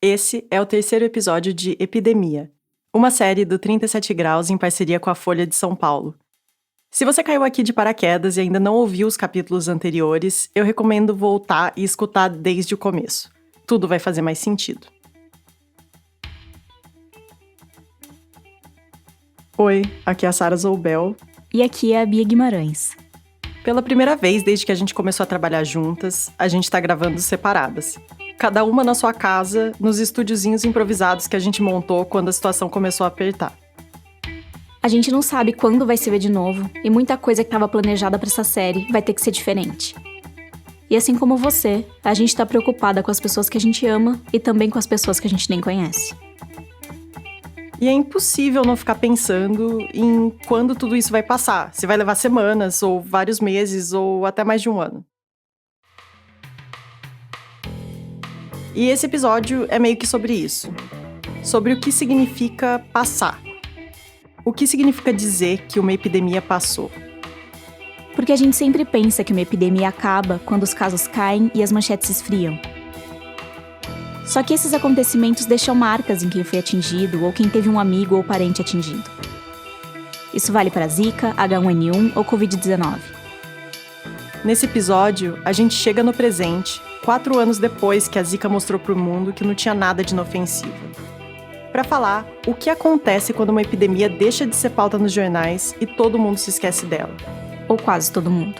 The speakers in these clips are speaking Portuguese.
Esse é o terceiro episódio de Epidemia, uma série do 37 Graus em parceria com a Folha de São Paulo. Se você caiu aqui de paraquedas e ainda não ouviu os capítulos anteriores, eu recomendo voltar e escutar desde o começo. Tudo vai fazer mais sentido. Oi, aqui é a Sara Zoubel. E aqui é a Bia Guimarães. Pela primeira vez desde que a gente começou a trabalhar juntas, a gente tá gravando separadas. Cada uma na sua casa, nos estúdiozinhos improvisados que a gente montou quando a situação começou a apertar. A gente não sabe quando vai se ver de novo, e muita coisa que estava planejada para essa série vai ter que ser diferente. E assim como você, a gente tá preocupada com as pessoas que a gente ama e também com as pessoas que a gente nem conhece. E é impossível não ficar pensando em quando tudo isso vai passar, se vai levar semanas, ou vários meses, ou até mais de um ano. E esse episódio é meio que sobre isso. Sobre o que significa passar. O que significa dizer que uma epidemia passou. Porque a gente sempre pensa que uma epidemia acaba quando os casos caem e as manchetes esfriam. Só que esses acontecimentos deixam marcas em quem foi atingido ou quem teve um amigo ou parente atingido. Isso vale para Zika, H1N1 ou Covid-19. Nesse episódio, a gente chega no presente, 4 anos depois que a Zika mostrou para o mundo que não tinha nada de inofensivo. Para falar o que acontece quando uma epidemia deixa de ser pauta nos jornais e todo mundo se esquece dela. Ou quase todo mundo.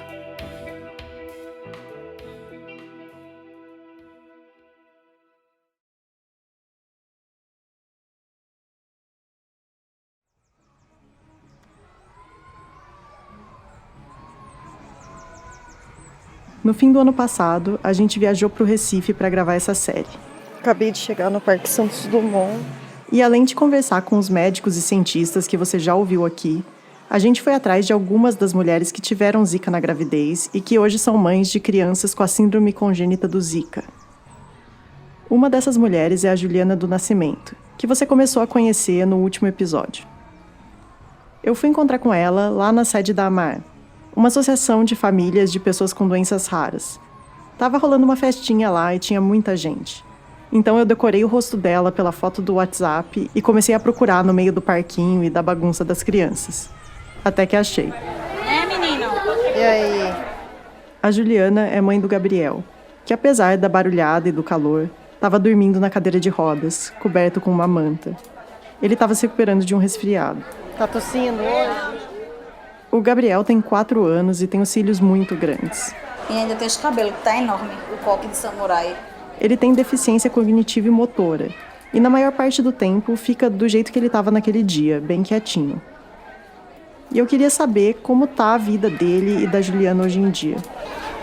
No fim do ano passado, a gente viajou para o Recife para gravar essa série. Acabei de chegar no Parque Santos Dumont. E além de conversar com os médicos e cientistas que você já ouviu aqui, a gente foi atrás de algumas das mulheres que tiveram Zika na gravidez e que hoje são mães de crianças com a síndrome congênita do Zika. Uma dessas mulheres é a Juliana do Nascimento, que você começou a conhecer no último episódio. Eu fui encontrar com ela lá na sede da AMAR, uma associação de famílias de pessoas com doenças raras. Tava rolando uma festinha lá e tinha muita gente. Então eu decorei o rosto dela pela foto do WhatsApp e comecei a procurar no meio do parquinho e da bagunça das crianças. Até que achei. Menino? E aí? A Juliana é mãe do Gabriel, que apesar da barulhada e do calor, estava dormindo na cadeira de rodas, coberto com uma manta. Ele estava se recuperando de um resfriado. Tá tossindo hoje? O Gabriel tem 4 anos e tem os cílios muito grandes. E ainda tem esse cabelo que tá enorme, o coque de samurai. Ele tem deficiência cognitiva e motora, e na maior parte do tempo fica do jeito que ele estava naquele dia, bem quietinho. E eu queria saber como tá a vida dele e da Juliana hoje em dia.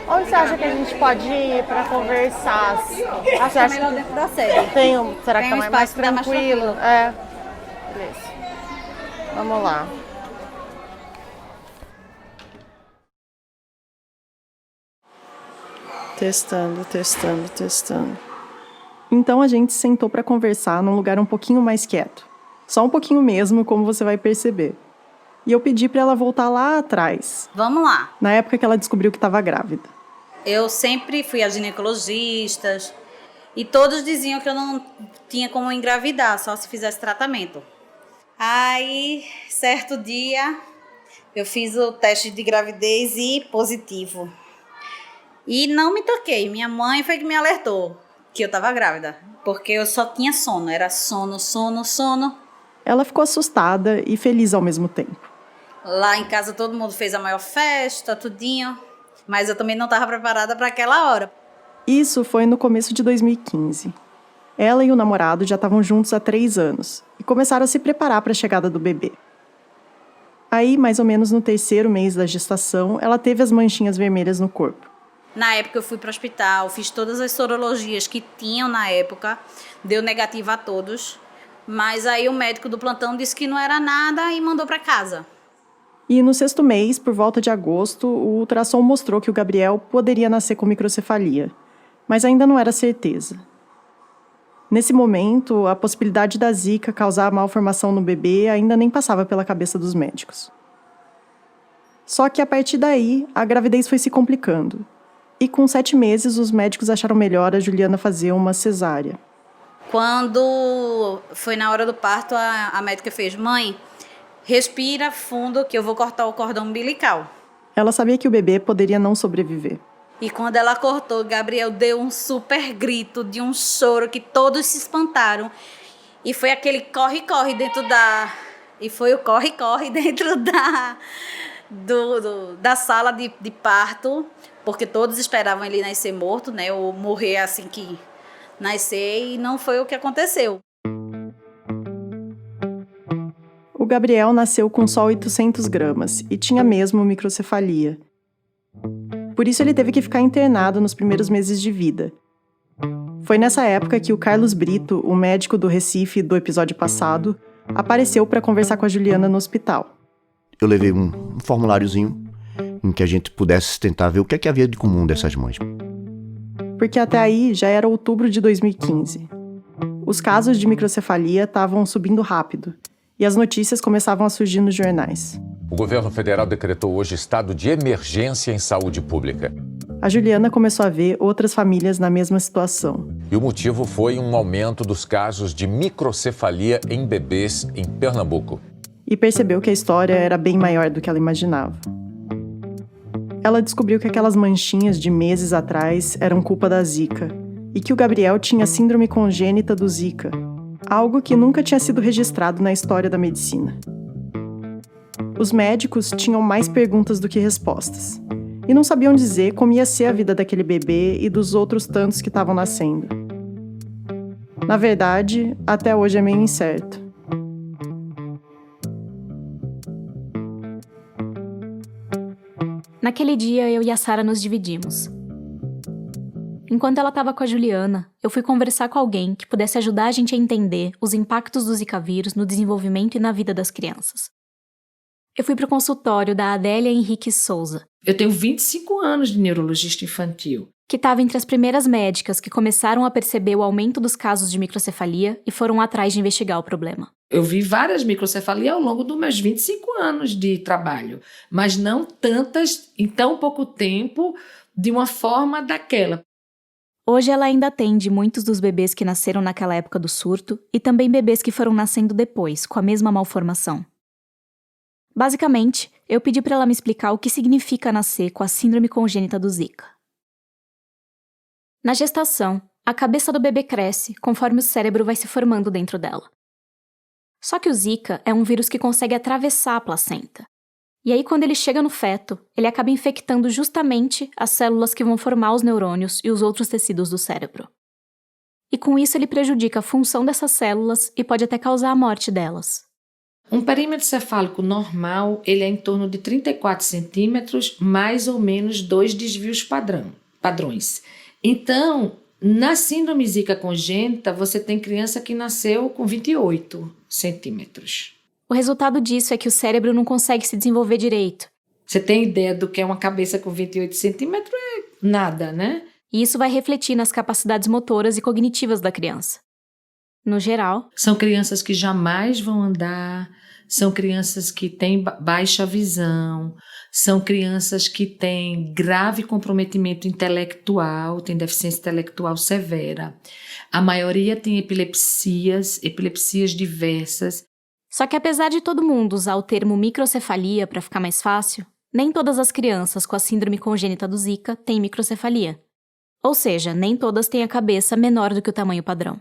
Onde você acha que a gente pode ir para conversar? Acho que é melhor dentro da sede. Será que Tem tá um mais espaço que tá mais tranquilo? tranquilo. É. Beleza. Vamos lá. Testando. Então a gente sentou para conversar num lugar um pouquinho mais quieto. Só um pouquinho mesmo, como você vai perceber. E eu pedi para ela voltar lá atrás. Vamos lá. Na época que ela descobriu que estava grávida. Eu sempre fui a ginecologistas e todos diziam que eu não tinha como engravidar, só se fizesse tratamento. Aí, certo dia, eu fiz o teste de gravidez e positivo. E não me toquei. Minha mãe foi que me alertou que eu estava grávida, porque eu só tinha sono, era sono. Ela ficou assustada e feliz ao mesmo tempo. Lá em casa todo mundo fez a maior festa, tudinho, mas eu também não estava preparada para aquela hora. Isso foi no começo de 2015. Ela e o namorado já estavam juntos há 3 anos e começaram a se preparar para a chegada do bebê. Aí, mais ou menos no 3º mês da gestação, ela teve as manchinhas vermelhas no corpo. Na época eu fui para o hospital, fiz todas as sorologias que tinham na época, deu negativo a todos, mas aí o médico do plantão disse que não era nada e mandou para casa. E no 6º mês, por volta de agosto, o ultrassom mostrou que o Gabriel poderia nascer com microcefalia, mas ainda não era certeza. Nesse momento, a possibilidade da Zika causar malformação no bebê ainda nem passava pela cabeça dos médicos. Só que a partir daí, a gravidez foi se complicando. E com 7 meses, os médicos acharam melhor a Juliana fazer uma cesárea. Quando foi na hora do parto, a médica fez: mãe, respira fundo que eu vou cortar o cordão umbilical. Ela sabia que o bebê poderia não sobreviver. E quando ela cortou, Gabriel deu um super grito de um choro que todos se espantaram. E foi aquele corre-corre dentro da... E foi o corre-corre dentro da sala de parto, porque todos esperavam ele nascer morto, né? Ou morrer assim que nascer, e não foi o que aconteceu. O Gabriel nasceu com só 800 gramas e tinha mesmo microcefalia. Por isso ele teve que ficar internado nos primeiros meses de vida. Foi nessa época que o Carlos Brito, o médico do Recife do episódio passado, apareceu para conversar com a Juliana no hospital. Eu levei um formuláriozinho em que a gente pudesse tentar ver o que é que havia de comum dessas mães. Porque até aí já era outubro de 2015. Os casos de microcefalia estavam subindo rápido e as notícias começavam a surgir nos jornais. O governo federal decretou hoje estado de emergência em saúde pública. A Juliana começou a ver outras famílias na mesma situação. E o motivo foi um aumento dos casos de microcefalia em bebês em Pernambuco. E percebeu que a história era bem maior do que ela imaginava. Ela descobriu que aquelas manchinhas de meses atrás eram culpa da Zika e que o Gabriel tinha síndrome congênita do Zika, algo que nunca tinha sido registrado na história da medicina. Os médicos tinham mais perguntas do que respostas e não sabiam dizer como ia ser a vida daquele bebê e dos outros tantos que estavam nascendo. Na verdade, até hoje é meio incerto. Naquele dia, eu e a Sara nos dividimos. Enquanto ela estava com a Juliana, eu fui conversar com alguém que pudesse ajudar a gente a entender os impactos do Zika vírus no desenvolvimento e na vida das crianças. Eu fui para o consultório da Adélia Henrique Souza. Eu tenho 25 anos de neurologista infantil. Que estava entre as primeiras médicas que começaram a perceber o aumento dos casos de microcefalia e foram atrás de investigar o problema. Eu vi várias microcefalias ao longo dos meus 25 anos de trabalho, mas não tantas em tão pouco tempo de uma forma daquela. Hoje ela ainda atende muitos dos bebês que nasceram naquela época do surto e também bebês que foram nascendo depois, com a mesma malformação. Basicamente, eu pedi para ela me explicar o que significa nascer com a síndrome congênita do Zika. Na gestação, a cabeça do bebê cresce conforme o cérebro vai se formando dentro dela. Só que o Zika é um vírus que consegue atravessar a placenta. E aí, quando ele chega no feto, ele acaba infectando justamente as células que vão formar os neurônios e os outros tecidos do cérebro. E com isso ele prejudica a função dessas células e pode até causar a morte delas. Um perímetro cefálico normal, ele é em torno de 34 centímetros, mais ou menos 2 desvios padrões. Então, na síndrome Zika congênita, você tem criança que nasceu com 28 centímetros. O resultado disso é que o cérebro não consegue se desenvolver direito. Você tem ideia do que é uma cabeça com 28 centímetros? É nada, né? E isso vai refletir nas capacidades motoras e cognitivas da criança. No geral, são crianças que jamais vão andar, são crianças que têm baixa visão, são crianças que têm grave comprometimento intelectual, têm deficiência intelectual severa. A maioria tem epilepsias diversas. Só que apesar de todo mundo usar o termo microcefalia para ficar mais fácil, nem todas as crianças com a síndrome congênita do Zika têm microcefalia. Ou seja, nem todas têm a cabeça menor do que o tamanho padrão.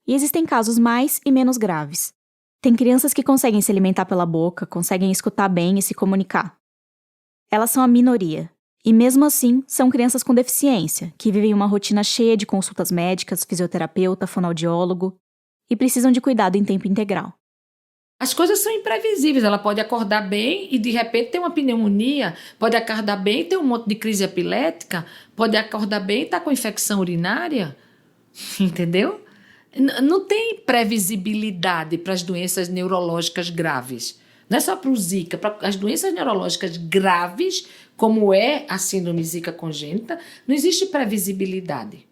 E existem casos mais e menos graves. Tem crianças que conseguem se alimentar pela boca, conseguem escutar bem e se comunicar. Elas são a minoria. E mesmo assim, são crianças com deficiência, que vivem uma rotina cheia de consultas médicas, fisioterapeuta, fonoaudiólogo, e precisam de cuidado em tempo integral. As coisas são imprevisíveis. Ela pode acordar bem e de repente ter uma pneumonia, pode acordar bem e ter um monte de crise epilética, pode acordar bem e estar com infecção urinária. Entendeu? Não tem previsibilidade para as doenças neurológicas graves. Não é só para o Zika, para as doenças neurológicas graves, como é a síndrome Zika congênita, não existe previsibilidade.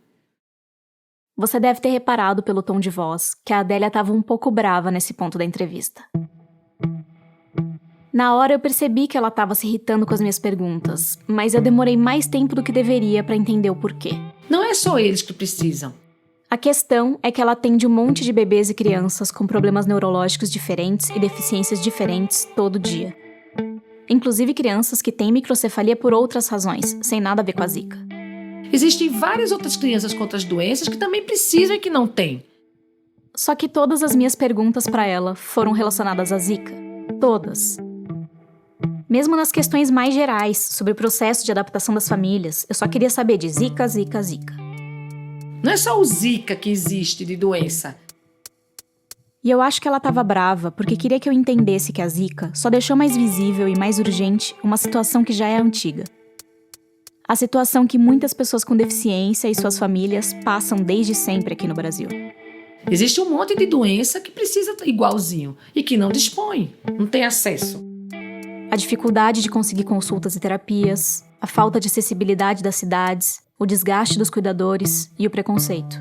Você deve ter reparado pelo tom de voz que a Adélia estava um pouco brava nesse ponto da entrevista. Na hora eu percebi que ela estava se irritando com as minhas perguntas, mas eu demorei mais tempo do que deveria para entender o porquê. Não é só eles que precisam. A questão é que ela atende um monte de bebês e crianças com problemas neurológicos diferentes e deficiências diferentes todo dia. Inclusive crianças que têm microcefalia por outras razões, sem nada a ver com a Zika. Existem várias outras crianças com outras doenças que também precisam e que não têm. Só que todas as minhas perguntas para ela foram relacionadas à Zika. Todas. Mesmo nas questões mais gerais, sobre o processo de adaptação das famílias, eu só queria saber de Zika, Zika, Zika. Não é só o Zika que existe de doença. E eu acho que ela estava brava porque queria que eu entendesse que a Zika só deixou mais visível e mais urgente uma situação que já é antiga. A situação que muitas pessoas com deficiência e suas famílias passam desde sempre aqui no Brasil. Existe um monte de doença que precisa igualzinho e que não dispõe, não tem acesso. A dificuldade de conseguir consultas e terapias, a falta de acessibilidade das cidades, o desgaste dos cuidadores e o preconceito.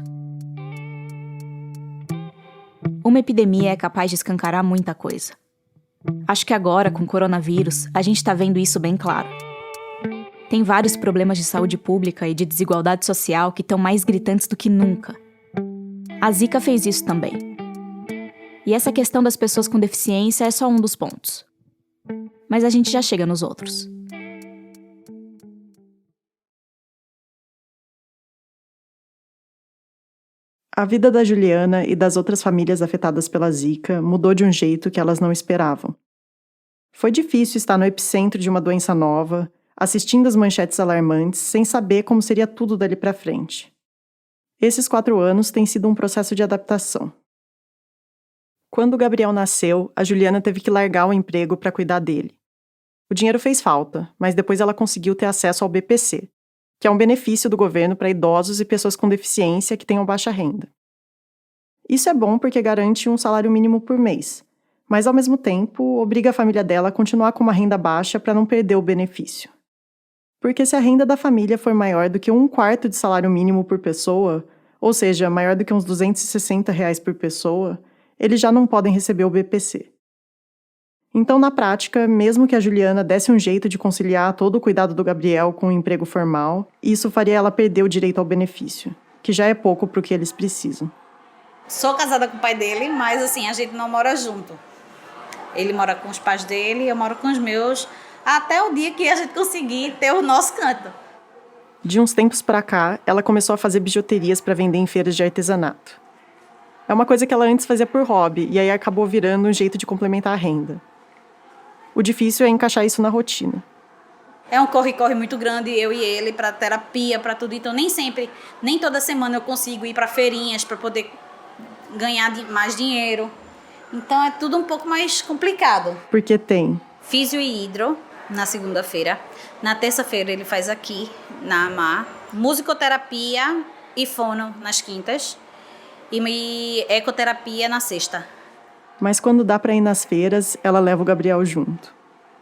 Uma epidemia é capaz de escancarar muita coisa. Acho que agora, com o coronavírus, a gente está vendo isso bem claro. Tem vários problemas de saúde pública e de desigualdade social que estão mais gritantes do que nunca. A Zika fez isso também. E essa questão das pessoas com deficiência é só um dos pontos. Mas a gente já chega nos outros. A vida da Juliana e das outras famílias afetadas pela Zika mudou de um jeito que elas não esperavam. Foi difícil estar no epicentro de uma doença nova, assistindo as manchetes alarmantes, sem saber como seria tudo dali para frente. Esses 4 anos têm sido um processo de adaptação. Quando o Gabriel nasceu, a Juliana teve que largar o emprego para cuidar dele. O dinheiro fez falta, mas depois ela conseguiu ter acesso ao BPC, que é um benefício do governo para idosos e pessoas com deficiência que tenham baixa renda. Isso é bom porque garante um salário mínimo por mês, mas ao mesmo tempo obriga a família dela a continuar com uma renda baixa para não perder o benefício. Porque se a renda da família for maior do que 1/4 de salário mínimo por pessoa, ou seja, maior do que uns R$260 por pessoa, eles já não podem receber o BPC. Então, na prática, mesmo que a Juliana desse um jeito de conciliar todo o cuidado do Gabriel com o emprego formal, isso faria ela perder o direito ao benefício, que já é pouco para o que eles precisam. Sou casada com o pai dele, mas assim, a gente não mora junto. Ele mora com os pais dele, eu moro com os meus, até o dia que a gente conseguir ter o nosso canto. De uns tempos para cá, ela começou a fazer bijuterias para vender em feiras de artesanato. É uma coisa que ela antes fazia por hobby, e aí acabou virando um jeito de complementar a renda. O difícil é encaixar isso na rotina. É um corre-corre muito grande, eu e ele, para terapia, para tudo. Então, nem toda semana eu consigo ir para feirinhas para poder ganhar mais dinheiro. Então, é tudo um pouco mais complicado. Porque tem Físio e hidro na segunda-feira. Na terça-feira ele faz aqui, na AMAR. Musicoterapia e fono nas quintas. E ecoterapia na sexta. Mas quando dá para ir nas feiras, ela leva o Gabriel junto.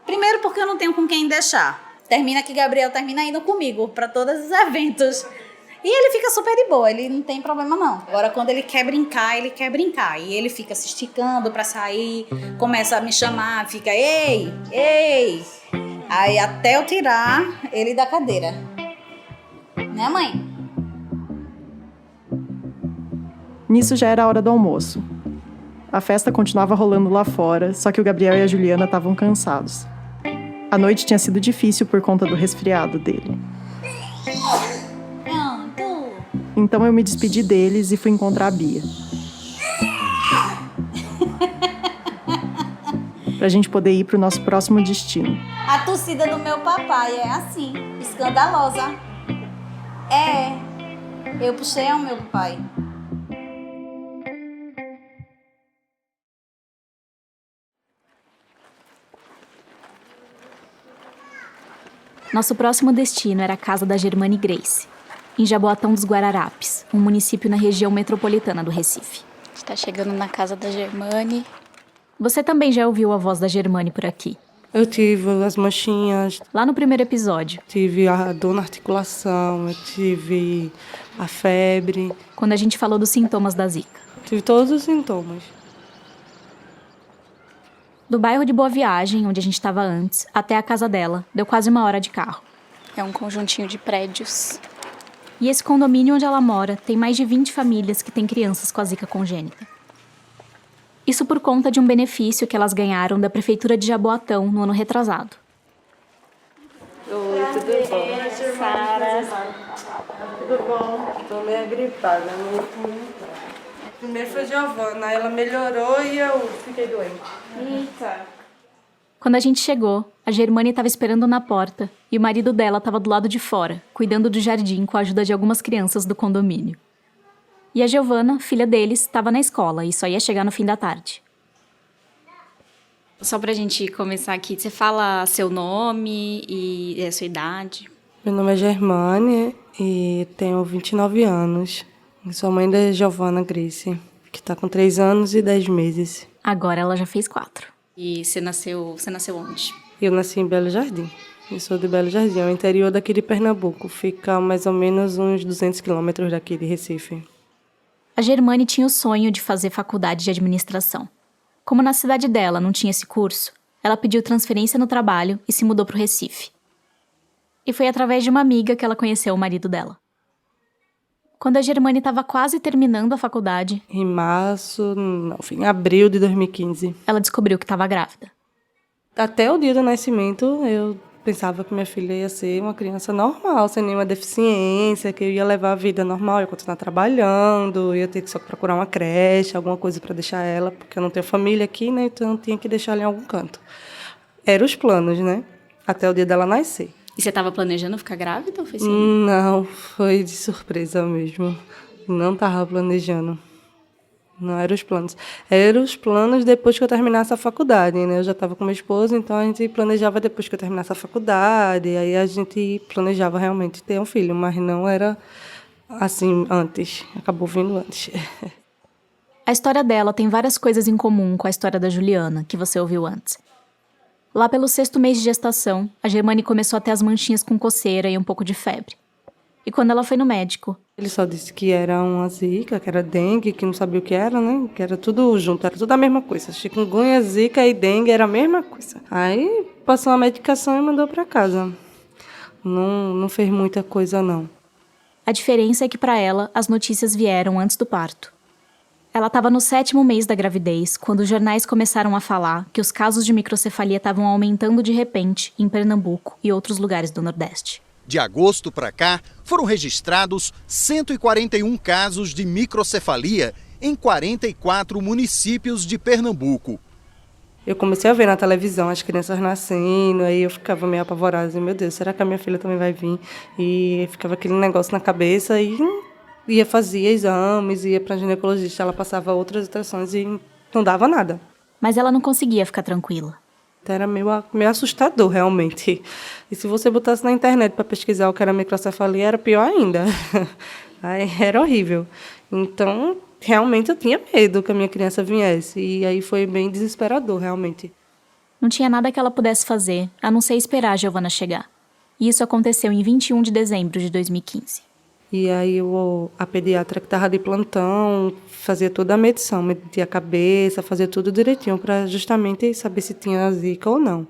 Primeiro porque eu não tenho com quem deixar. Termina que Gabriel termina indo comigo para todos os eventos. E ele fica super de boa, ele não tem problema não. Agora quando ele quer brincar, ele quer brincar. E ele fica se esticando para sair, começa a me chamar, fica ei, ei. Aí até eu tirar ele da cadeira. Né, mãe? Nisso já era a hora do almoço. A festa continuava rolando lá fora, só que o Gabriel e a Juliana estavam cansados. A noite tinha sido difícil por conta do resfriado dele. Então eu me despedi deles e fui encontrar a Bia. Pra gente poder ir pro nosso próximo destino. A torcida do meu papai é assim, escandalosa. Eu puxei ao meu pai. Nosso próximo destino era a casa da Germane Grace, em Jaboatão dos Guararapes, um município na região metropolitana do Recife. Está chegando na casa da Germane. Você também já ouviu a voz da Germane por aqui. Eu tive as manchinhas. Lá no primeiro episódio. Tive a dor na articulação, eu tive a febre. Quando a gente falou dos sintomas da Zika. Tive todos os sintomas. Do bairro de Boa Viagem, onde a gente estava antes, até a casa dela, deu quase 1 hora de carro. É um conjuntinho de prédios. E esse condomínio onde ela mora tem mais de 20 famílias que têm crianças com a zika congênita. Isso por conta de um benefício que elas ganharam da Prefeitura de Jaboatão no ano retrasado. Oi, tudo bom? Sara. Tudo bom? Estou meio gripada, Primeiro foi Giovana, ela melhorou e eu fiquei doente. Eita. Quando a gente chegou, a Germane estava esperando na porta e o marido dela estava do lado de fora, cuidando do jardim com a ajuda de algumas crianças do condomínio. E a Giovana, filha deles, estava na escola e só ia chegar no fim da tarde. Só pra gente começar aqui, você fala seu nome e a sua idade? Meu nome é Germane e tenho 29 anos. Eu sou mãe da Giovana Grace, que está com 3 anos e 10 meses. Agora ela já fez 4. E você nasceu onde? Eu nasci em Belo Jardim. Eu sou de Belo Jardim, é o interior daqui de Pernambuco. Fica mais ou menos uns 200 quilômetros daqui de Recife. A Germane tinha o sonho de fazer faculdade de administração. Como na cidade dela não tinha esse curso, ela pediu transferência no trabalho e se mudou para o Recife. E foi através de uma amiga que ela conheceu o marido dela. Quando a Germane estava quase terminando a faculdade, em abril de 2015. ela descobriu que estava grávida. Até o dia do nascimento, eu pensava que minha filha ia ser uma criança normal, sem nenhuma deficiência, que eu ia levar a vida normal, ia continuar trabalhando, ia ter que só procurar uma creche, alguma coisa para deixar ela, porque eu não tenho família aqui, né? Então eu tinha que deixar ela em algum canto. Eram os planos, né? Até o dia dela nascer. E você estava planejando ficar grávida ou foi assim? Não, foi de surpresa mesmo. Não estava planejando. Não eram os planos. Eram os planos depois que eu terminasse a faculdade, né? Eu já estava com meu esposo, então a gente planejava depois que eu terminasse a faculdade. Aí a gente planejava realmente ter um filho, mas não era assim antes. Acabou vindo antes. A história dela tem várias coisas em comum com a história da Juliana, que você ouviu antes. Lá pelo 6º mês de gestação, a Germane começou a ter as manchinhas com coceira e um pouco de febre. E quando ela foi no médico... Ele só disse que era uma zika, que era dengue, que não sabia o que era, né? Que era tudo junto, era tudo a mesma coisa. Chikungunya, zika e dengue era a mesma coisa. Aí passou a medicação e mandou para casa. Não fez muita coisa, não. A diferença é que para ela, as notícias vieram antes do parto. Ela estava no 7º mês da gravidez, quando os jornais começaram a falar que os casos de microcefalia estavam aumentando de repente em Pernambuco e outros lugares do Nordeste. De agosto para cá, foram registrados 141 casos de microcefalia em 44 municípios de Pernambuco. Eu comecei a ver na televisão as crianças nascendo, aí eu ficava meio apavorada, assim, meu Deus, será que a minha filha também vai vir? E ficava aquele negócio na cabeça e fazia exames, ia para ginecologista, ela passava outras ultrassons e não dava nada. Mas ela não conseguia ficar tranquila. Então era meio assustador, realmente. E se você botasse na internet para pesquisar o que era microcefalia, era pior ainda. Aí era horrível. Então, realmente eu tinha medo que a minha criança viesse. E aí foi bem desesperador, realmente. Não tinha nada que ela pudesse fazer, a não ser esperar a Giovana chegar. E isso aconteceu em 21 de dezembro de 2015. E aí a pediatra que estava de plantão fazia toda a medição, media a cabeça, fazia tudo direitinho para justamente saber se tinha zika ou não.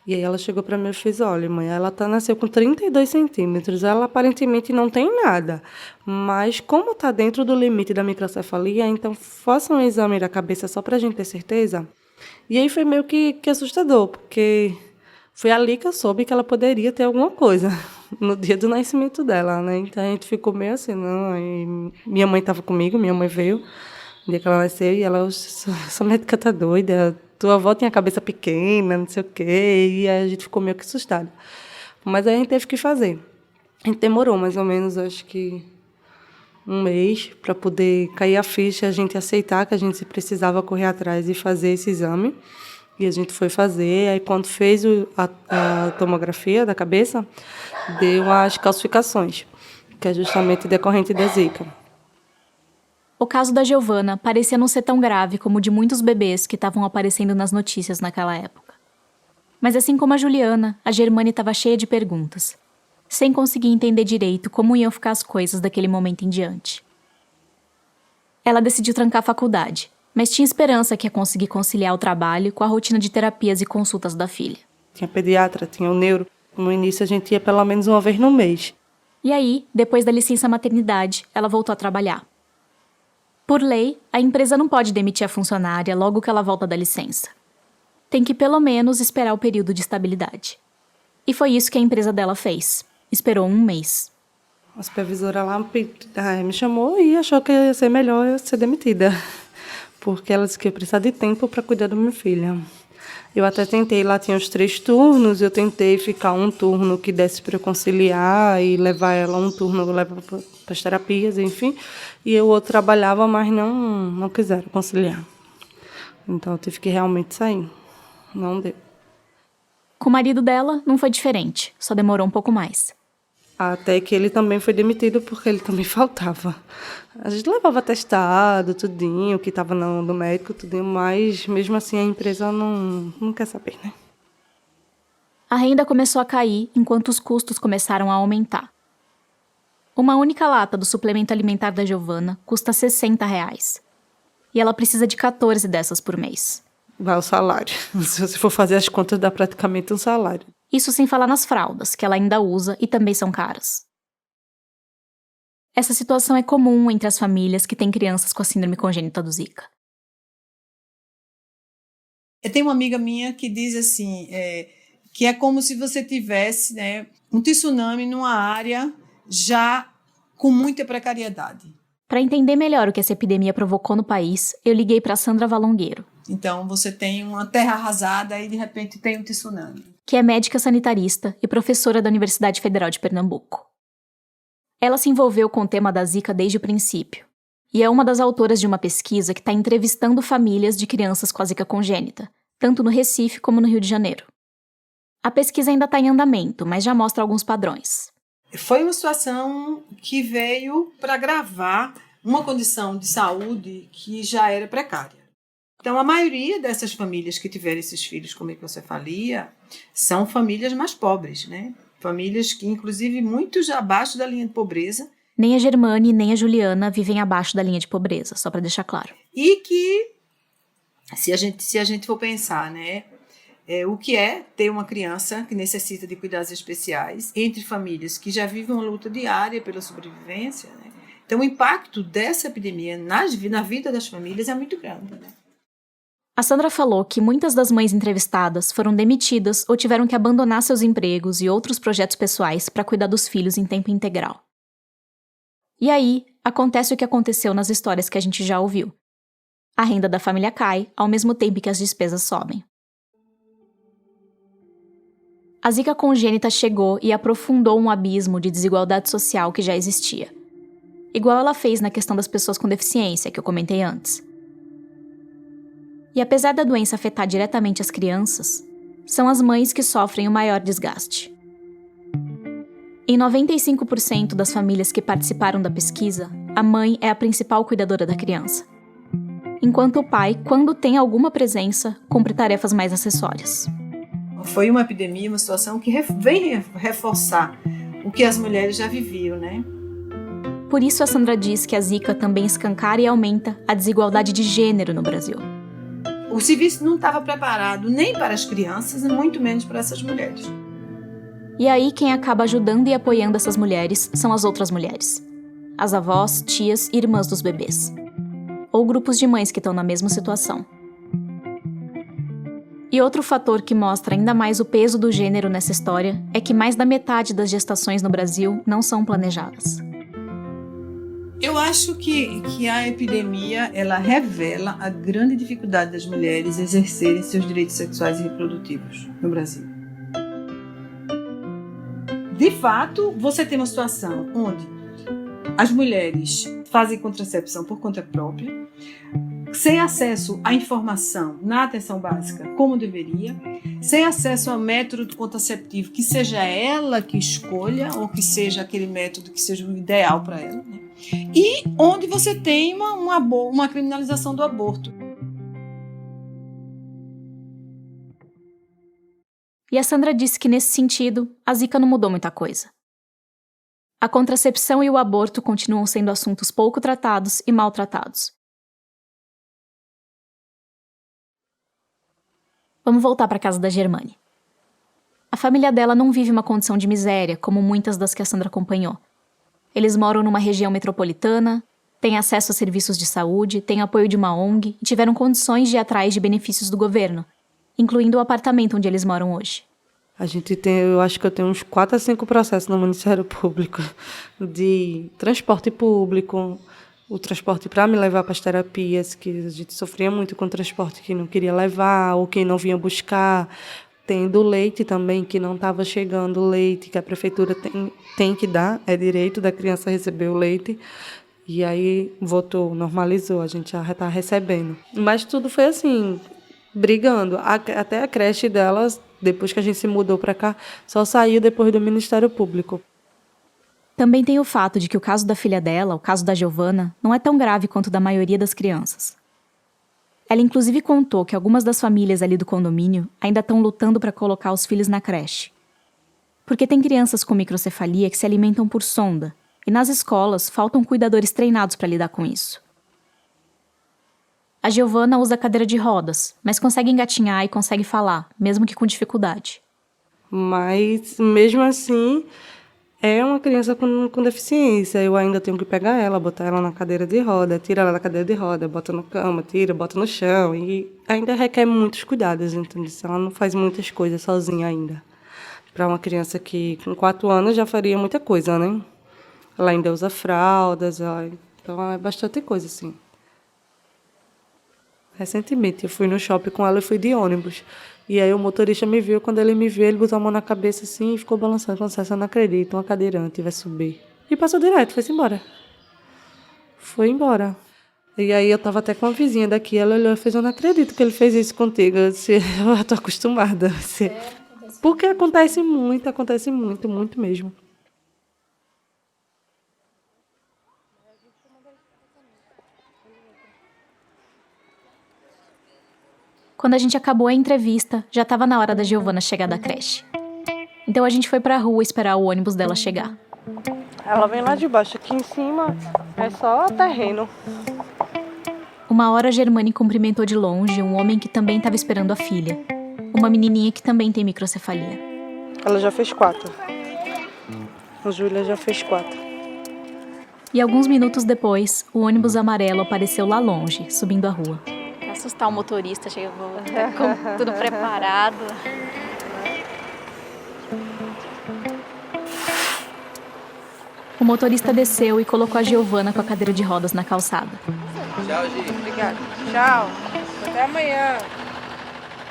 E aí ela chegou para mim e fez, olha, mãe, ela nasceu com 32 centímetros, ela aparentemente não tem nada, mas como está dentro do limite da microcefalia, então faça um exame da cabeça só para a gente ter certeza. E aí foi meio que assustador, porque foi ali que eu soube que ela poderia ter alguma coisa no dia do nascimento dela, né? Então a gente ficou meio assim, não. Aí minha mãe estava comigo, minha mãe veio no dia que ela nasceu e ela, essa médica tá doida, tua avó tinha a cabeça pequena, não sei o quê, e aí a gente ficou meio que assustada. Mas aí a gente teve que fazer. A gente demorou mais ou menos, acho que um mês para poder cair a ficha, a gente aceitar que a gente precisava correr atrás e fazer esse exame. E a gente foi fazer, aí quando fez a tomografia da cabeça, deu as calcificações, que é justamente decorrente da zika. O caso da Giovana parecia não ser tão grave como o de muitos bebês que estavam aparecendo nas notícias naquela época. Mas assim como a Juliana, a Germane estava cheia de perguntas, sem conseguir entender direito como iam ficar as coisas daquele momento em diante. Ela decidiu trancar a faculdade, mas tinha esperança que ia conseguir conciliar o trabalho com a rotina de terapias e consultas da filha. Tinha pediatra, tinha o neuro. No início a gente ia pelo menos uma vez no mês. E aí, depois da licença maternidade, ela voltou a trabalhar. Por lei, a empresa não pode demitir a funcionária logo que ela volta da licença. Tem que pelo menos esperar o período de estabilidade. E foi isso que a empresa dela fez. Esperou 1 mês. A supervisora lá me chamou e achou que ia ser melhor eu ser demitida. Porque ela disse que ia precisar de tempo para cuidar da minha filha. Eu até tentei, lá tinha os 3 turnos, eu tentei ficar um turno que desse para conciliar e levar ela um turno, levar para as terapias, enfim. E o outro trabalhava, mas não quiseram conciliar. Então eu tive que realmente sair. Não deu. Com o marido dela, não foi diferente, só demorou um pouco mais. Até que ele também foi demitido porque ele também faltava. A gente levava atestado, tudinho, que estava no médico, tudinho, mas mesmo assim a empresa não quer saber, né? A renda começou a cair enquanto os custos começaram a aumentar. Uma única lata do suplemento alimentar da Giovana custa R$60. E ela precisa de 14 dessas por mês. Vai o salário. Se você for fazer as contas, dá praticamente um salário. Isso sem falar nas fraldas, que ela ainda usa e também são caras. Essa situação é comum entre as famílias que têm crianças com a síndrome congênita do Zika. Eu tenho uma amiga minha que diz assim, que é como se você tivesse, né, um tsunami numa área já com muita precariedade. Para entender melhor o que essa epidemia provocou no país, eu liguei para Sandra Valongueiro. Então, você tem uma terra arrasada e, de repente, tem um tsunami. Que é médica sanitarista e professora da Universidade Federal de Pernambuco. Ela se envolveu com o tema da Zika desde o princípio. E é uma das autoras de uma pesquisa que está entrevistando famílias de crianças com a Zika congênita, tanto no Recife como no Rio de Janeiro. A pesquisa ainda está em andamento, mas já mostra alguns padrões. Foi uma situação que veio para agravar uma condição de saúde que já era precária. Então, a maioria dessas famílias que tiveram esses filhos com microcefalia são famílias mais pobres, né? Famílias que, inclusive, muitos abaixo da linha de pobreza. Nem a Germane nem a Juliana vivem abaixo da linha de pobreza, só para deixar claro. E que, se a gente for pensar, né? O que é ter uma criança que necessita de cuidados especiais entre famílias que já vivem uma luta diária pela sobrevivência, né? Então, o impacto dessa epidemia na vida das famílias é muito grande, né? A Sandra falou que muitas das mães entrevistadas foram demitidas ou tiveram que abandonar seus empregos e outros projetos pessoais para cuidar dos filhos em tempo integral. E aí, acontece o que aconteceu nas histórias que a gente já ouviu. A renda da família cai, ao mesmo tempo que as despesas sobem. A Zika congênita chegou e aprofundou um abismo de desigualdade social que já existia. Igual ela fez na questão das pessoas com deficiência, que eu comentei antes. E apesar da doença afetar diretamente as crianças, são as mães que sofrem o maior desgaste. Em 95% das famílias que participaram da pesquisa, a mãe é a principal cuidadora da criança. Enquanto o pai, quando tem alguma presença, cumpre tarefas mais acessórias. Foi uma epidemia, uma situação que vem reforçar o que as mulheres já viviam, né? Por isso a Sandra diz que a Zika também escancara e aumenta a desigualdade de gênero no Brasil. O serviço não estava preparado nem para as crianças, e muito menos para essas mulheres. E aí quem acaba ajudando e apoiando essas mulheres são as outras mulheres. As avós, tias e irmãs dos bebês. Ou grupos de mães que estão na mesma situação. E outro fator que mostra ainda mais o peso do gênero nessa história é que mais da metade das gestações no Brasil não são planejadas. Eu acho que a epidemia, ela revela a grande dificuldade das mulheres exercerem seus direitos sexuais e reprodutivos no Brasil. De fato, você tem uma situação onde as mulheres fazem contracepção por conta própria, sem acesso à informação na atenção básica como deveria, sem acesso a método contraceptivo que seja ela que escolha ou que seja aquele método que seja o ideal para ela, né? E onde você tem uma criminalização do aborto. E a Sandra disse que nesse sentido, a Zika não mudou muita coisa. A contracepção e o aborto continuam sendo assuntos pouco tratados e maltratados. Vamos voltar para a casa da Germane. A família dela não vive uma condição de miséria, como muitas das que a Sandra acompanhou. Eles moram numa região metropolitana, têm acesso a serviços de saúde, têm apoio de uma ONG e tiveram condições de ir atrás de benefícios do governo, incluindo o apartamento onde eles moram hoje. Eu acho que eu tenho uns 4 a 5 processos no Ministério Público de transporte público, o transporte para me levar para as terapias, que a gente sofria muito com o transporte que não queria levar ou quem não vinha buscar. Tem do leite também, que não estava chegando o leite, que a prefeitura tem que dar, é direito da criança receber o leite. E aí voltou, normalizou, a gente já está recebendo. Mas tudo foi assim, brigando. Até a creche delas, depois que a gente se mudou para cá, só saiu depois do Ministério Público. Também tem o fato de que o caso da filha dela, o caso da Giovana, não é tão grave quanto o da maioria das crianças. Ela inclusive contou que algumas das famílias ali do condomínio ainda estão lutando para colocar os filhos na creche. Porque tem crianças com microcefalia que se alimentam por sonda, e nas escolas faltam cuidadores treinados para lidar com isso. A Giovana usa cadeira de rodas, mas consegue engatinhar e consegue falar, mesmo que com dificuldade. Mas, mesmo assim, é uma criança com deficiência. Eu ainda tenho que pegar ela, botar ela na cadeira de roda, tira ela da cadeira de roda, bota na cama, tira, bota no chão. E ainda requer muitos cuidados, entendeu? Ela não faz muitas coisas sozinha ainda. Para uma criança que com 4 anos já faria muita coisa, né? Ela ainda usa fraldas, então é bastante coisa, assim. Recentemente eu fui no shopping com ela e fui de ônibus. E aí o motorista me viu, quando ele me viu, ele botou a mão na cabeça assim e ficou balançando, falando assim, eu não acredito, uma cadeirante vai subir. E passou direto, foi-se embora. Foi embora. E aí eu tava até com uma vizinha daqui, ela olhou e fez, eu não acredito que ele fez isso contigo. Eu disse, eu tô acostumada. Porque acontece muito, muito mesmo. Quando a gente acabou a entrevista, já estava na hora da Giovana chegar da creche. Então a gente foi pra rua esperar o ônibus dela chegar. Ela vem lá de baixo, aqui em cima é só terreno. Uma hora a Germane cumprimentou de longe um homem que também estava esperando a filha. Uma menininha que também tem microcefalia. Ela já fez 4. A Júlia já fez 4. E alguns minutos depois, o ônibus amarelo apareceu lá longe, subindo a rua. Assustar o motorista, chegou com tudo preparado. O motorista desceu e colocou a Giovana com a cadeira de rodas na calçada. Tchau, Gi. Obrigada. Tchau. Até amanhã.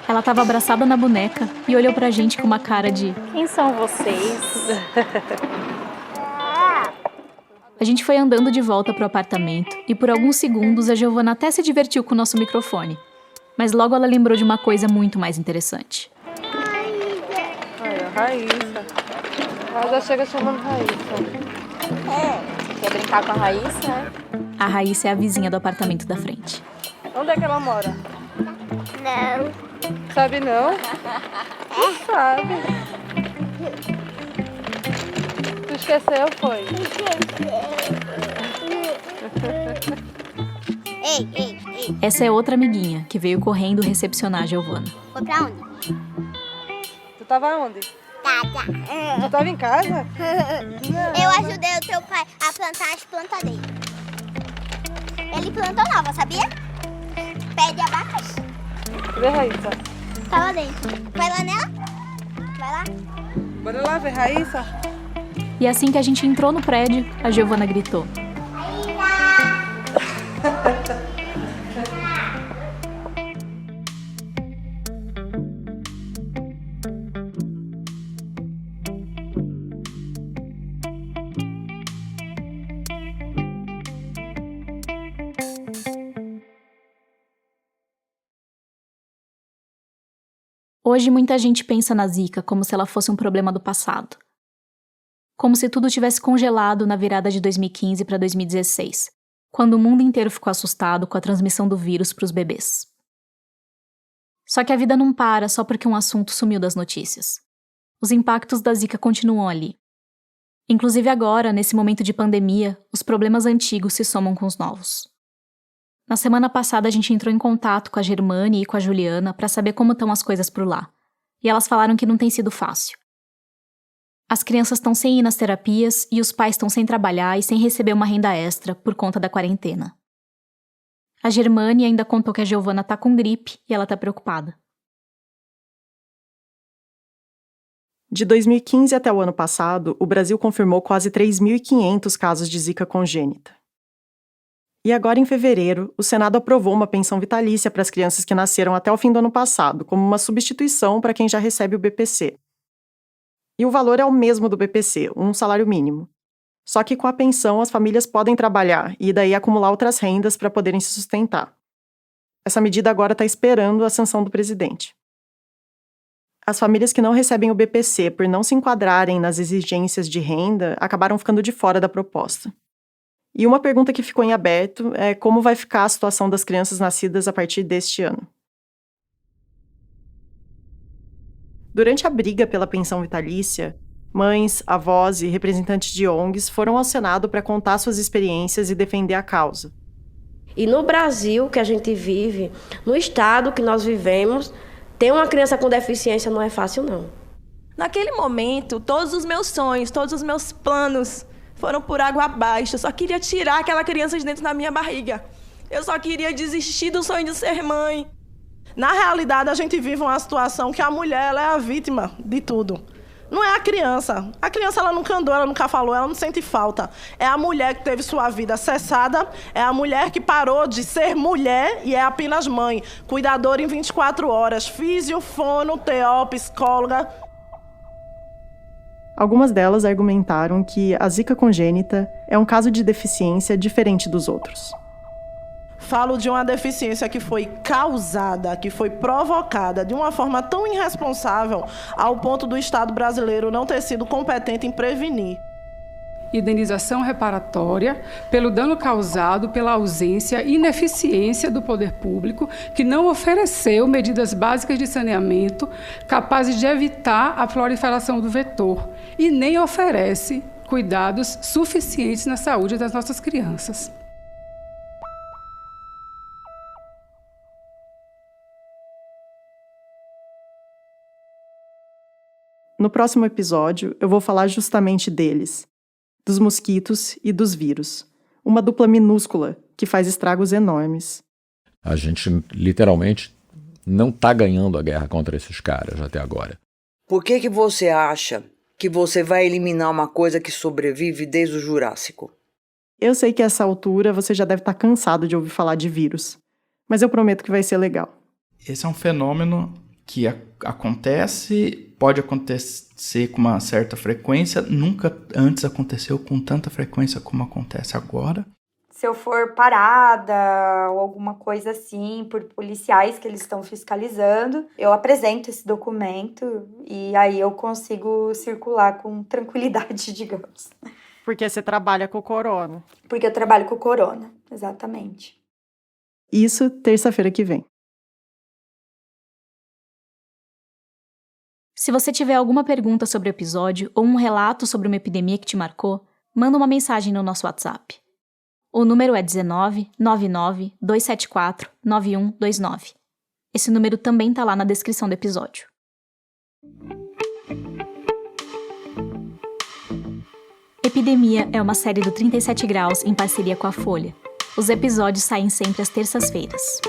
Ela estava abraçada na boneca e olhou pra gente com uma cara de... Quem são vocês? A gente foi andando de volta pro apartamento e por alguns segundos a Giovana até se divertiu com o nosso microfone. Mas logo ela lembrou de uma coisa muito mais interessante. Olha, Raíssa. Ela já chega chamando Raíssa. Quer brincar com a Raíssa? A Raíssa é a vizinha do apartamento da frente. Onde é que ela mora? Não. Sabe não? Não sabe. Tu esqueceu, foi? Ei. Essa é outra amiguinha que veio correndo recepcionar a Giovana. Foi pra onde? Tu tava onde? Tá. Tu tava em casa? Eu ajudei o teu pai a plantar as plantas dele. Ele plantou nova, sabia? Pé de abacaxi. Cadê a Raíssa? Tá lá dentro. Vai lá nela? Vai lá. Bora lá ver Raíssa? E assim que a gente entrou no prédio, a Giovana gritou. Hoje muita gente pensa na Zika como se ela fosse um problema do passado. Como se tudo tivesse congelado na virada de 2015 para 2016, quando o mundo inteiro ficou assustado com a transmissão do vírus para os bebês. Só que a vida não para só porque um assunto sumiu das notícias. Os impactos da Zika continuam ali. Inclusive agora, nesse momento de pandemia, os problemas antigos se somam com os novos. Na semana passada a gente entrou em contato com a Germane e com a Juliana para saber como estão as coisas por lá. E elas falaram que não tem sido fácil. As crianças estão sem ir nas terapias e os pais estão sem trabalhar e sem receber uma renda extra por conta da quarentena. A Germane ainda contou que a Giovana tá com gripe e ela tá preocupada. De 2015 até o ano passado, o Brasil confirmou quase 3.500 casos de Zika congênita. E agora, em fevereiro, o Senado aprovou uma pensão vitalícia para as crianças que nasceram até o fim do ano passado, como uma substituição para quem já recebe o BPC. E o valor é o mesmo do BPC, um salário mínimo. Só que com a pensão as famílias podem trabalhar e daí acumular outras rendas para poderem se sustentar. Essa medida agora está esperando a sanção do presidente. As famílias que não recebem o BPC por não se enquadrarem nas exigências de renda acabaram ficando de fora da proposta. E uma pergunta que ficou em aberto é como vai ficar a situação das crianças nascidas a partir deste ano. Durante a briga pela pensão vitalícia, mães, avós e representantes de ONGs foram ao Senado para contar suas experiências e defender a causa. E no Brasil que a gente vive, no estado que nós vivemos, ter uma criança com deficiência não é fácil, não. Naquele momento, todos os meus sonhos, todos os meus planos foram por água abaixo. Eu só queria tirar aquela criança de dentro da minha barriga. Eu só queria desistir do sonho de ser mãe. Na realidade, a gente vive uma situação que a mulher ela é a vítima de tudo. Não é a criança. A criança ela nunca andou, ela nunca falou, ela não sente falta. É a mulher que teve sua vida cessada, é a mulher que parou de ser mulher e é apenas mãe. Cuidadora em 24 horas, físio, fono, TO, psicóloga. Algumas delas argumentaram que a Zika congênita é um caso de deficiência diferente dos outros. Falo de uma deficiência que foi causada, que foi provocada de uma forma tão irresponsável ao ponto do Estado brasileiro não ter sido competente em prevenir. Indenização reparatória pelo dano causado pela ausência e ineficiência do poder público que não ofereceu medidas básicas de saneamento capazes de evitar a proliferação do vetor e nem oferece cuidados suficientes na saúde das nossas crianças. No próximo episódio, eu vou falar justamente deles, dos mosquitos e dos vírus. Uma dupla minúscula que faz estragos enormes. A gente, literalmente, não está ganhando a guerra contra esses caras até agora. Por que você acha que você vai eliminar uma coisa que sobrevive desde o Jurássico? Eu sei que a essa altura você já deve estar cansado de ouvir falar de vírus, mas eu prometo que vai ser legal. Esse é um fenômeno que acontece, pode acontecer com uma certa frequência, nunca antes aconteceu com tanta frequência como acontece agora. Se eu for parada ou alguma coisa assim por policiais que eles estão fiscalizando, eu apresento esse documento e aí eu consigo circular com tranquilidade, digamos. Porque você trabalha com o corona. Porque eu trabalho com o corona, exatamente. Isso terça-feira que vem. Se você tiver alguma pergunta sobre o episódio ou um relato sobre uma epidemia que te marcou, manda uma mensagem no nosso WhatsApp. O número é 19 99 274 9129. Esse número também tá lá na descrição do episódio. Epidemia é uma série do 37 Graus em parceria com a Folha. Os episódios saem sempre às terças-feiras.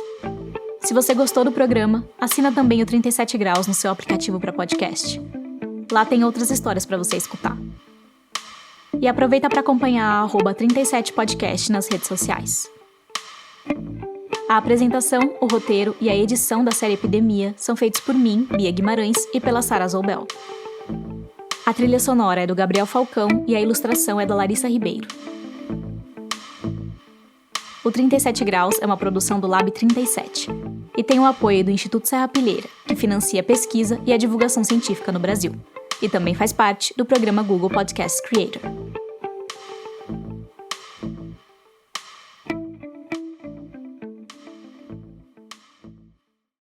Se você gostou do programa, assina também o 37 Graus no seu aplicativo para podcast. Lá tem outras histórias para você escutar. E aproveita para acompanhar a @37podcast nas redes sociais. A apresentação, o roteiro e a edição da série Epidemia são feitos por mim, Bia Guimarães, e pela Sara Zoubel. A trilha sonora é do Gabriel Falcão e a ilustração é da Larissa Ribeiro. O 37 Graus é uma produção do Lab 37 e tem o apoio do Instituto Serrapilheira, que financia a pesquisa e a divulgação científica no Brasil, e também faz parte do programa Google Podcast Creator.